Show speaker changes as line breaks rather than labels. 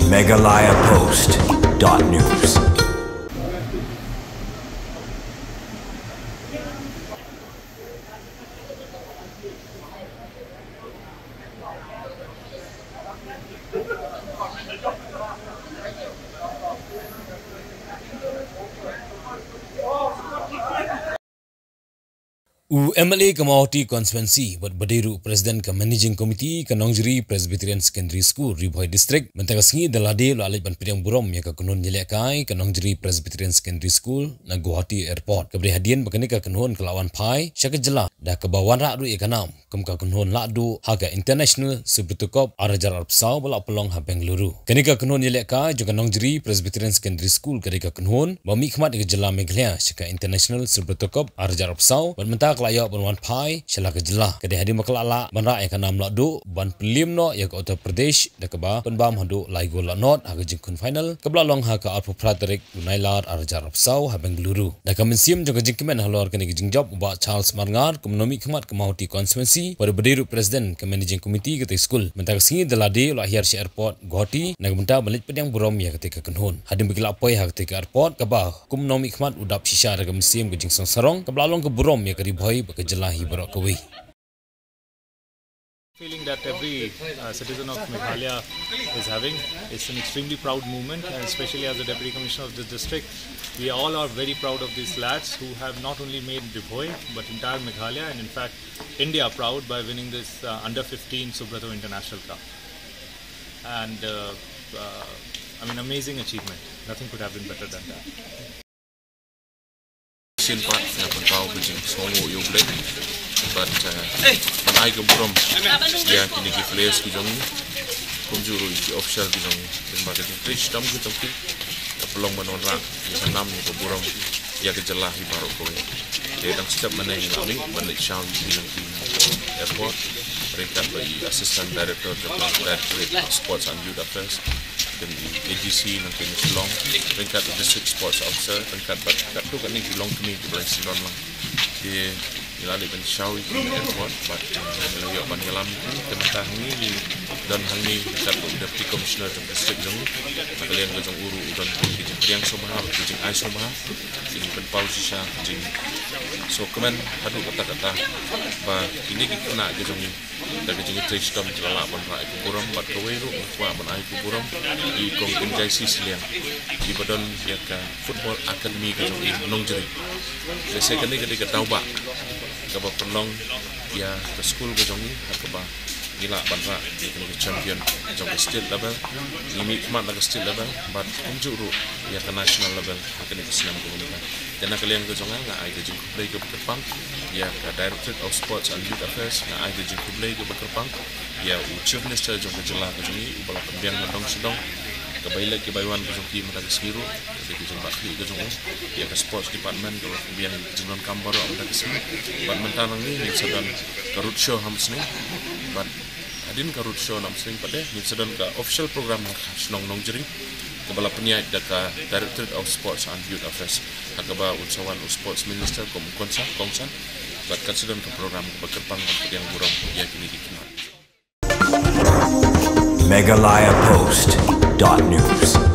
megalayapost.news.
MLA Kamawati Constituency buat berdiri Presiden ke Managing Committee ke Nongjeri Presbyterian Secondary School Riboy District mentaka sengi dalade lo alai ban pidang burom ya ka kunun nyelekai ke Nongjeri Presbyterian Secondary School na Guwahati Airport kebri hadian bakani ka kunun kelawan pai syaka jela dah ke bawan rak ru ikanam kem ka kunun lakdu haga international Subrutukop Arajar Arpsau bala pelong ha Bengaluru kani ka kunun nyelekai juga Nongjeri Presbyterian Secondary School kari ka kunun bami khmat ke jela Meghalaya syaka international Subrutukop Arajar Arpsau ban mentaka layak ban wan pai shala ke jela kade hadi maklala ban ra ikanam lakdu ban pelim no ya ka Uttar Pradesh dah ke ba ban bam hadu lai gol not haga jingkun final kebla long ha ka Arpu Praterik Unailar Arajar Arpsau ha Bengaluru dah ka mensiam juga jingkimen halor kani jingjop ba Charles Marngar kumnomi khmat Kamawati Constituency pada berdiri Presiden ke Managing Committee ke school mentaka singi dalade lo akhir si airport Guwahati nak menta balik pedang burom ya ketika kenhun hadim bagi lapoi ha ketika airport ke ba kumnomi khmat udap shisha daga mensiam ke jingsong sarong kebla long ke burom ya ke riboy ke jelahi barok kawi.
Feeling that every citizen of Meghalaya is having. It's an extremely proud moment, and especially as the Deputy Commissioner of this district, we all are very proud of these lads who have not only made Riboy but entire Meghalaya and in fact India proud by winning this under 15 Subrato International Cup. And I mean, amazing achievement. Nothing could have been better than that.
Part yang pertama bujing songo yung play, but panai keburom yang kini players kijong kumjuru isi official kijong dan marketing trish tam kijong ki pelong menonrak di enam ni keburom ya kejelah di baru kowe. Dia dang setiap mana yang kami balik show di airport mereka bagi assistant director Directorate of Sports and Youth Affairs dan AGC nanti ni Silong peringkat district sports officer peringkat kat tu kan ni Silong kini di bulan Silong lang dia dilalui ban show di airport but melalui ban yalam ni tementah ni dan hang ni dekat Deputy Commissioner of District jong kalian ke jong uru dan kijing priang somah kijing ai somah kijing penpau sisa kijing so kemen hadu kata-kata ba ini kena ke jong da kijing trace tom jala ban ra ku buram bat ke weru wa ban ai ku buram di kong enjai sisliang di badan ya ka football academy ke jong Nongjeri second ni ketika tauba ke ba penong ya ke school ke jong ke ba gila banra di champion jong state level ini khmat la state level but unjuru ya ke national level akan ke senam komunitas dan kalian ke jong nga ai ke jing play ke Bekepang ya ke Directorate of Sports and Youth Affairs nga ai ke jing play ke Bekepang ya chief minister jong ke jela ke jong bala pembiang ndong sedong ke bailek ke baywan ke jong ki mata keskiru ke jong bakli ke jong ya ke sports department ke pembiang jengnon kambaro mata kesini but mentanang ni sedang ke road show hamsni but adin karut show nam sering pada ni sedang ke official program Nong Nongjeri kepala penyiar daka Directorate of Sports and Youth Affairs akaba unsawan sports minister kongsan buat kan sedang ke program Bekepang yang burung ya kini dikenal
megalayapost.news.